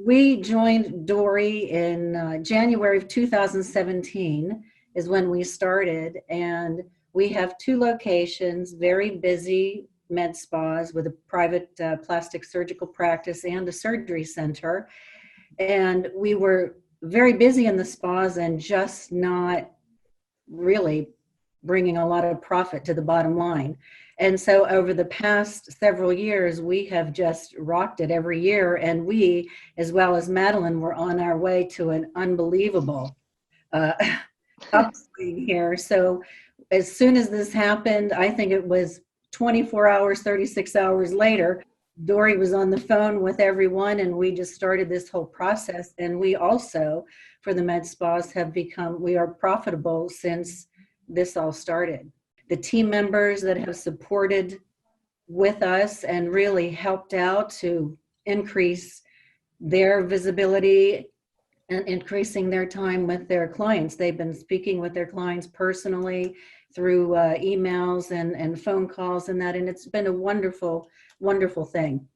We joined Dory in January of 2017 is when we started, and we have 2 locations, very busy med spas with a private plastic surgical practice and a surgery center. And we were very busy in the spas and just not really bringing a lot of profit to the bottom line. And so over the past several years, we have just rocked it every year. And we, as well as Madeline, were on our way to an unbelievable upswing here. So as soon as this happened, I think it was 24 hours, 36 hours later, Dory was on the phone with everyone, and we just started this whole process. And we also, for the med spas, we are profitable since this all started. The team members that have supported with us and really helped out to increase their visibility and increasing their time with their clients. They've been speaking with their clients personally through emails and phone calls and that, and it's been a wonderful, wonderful thing.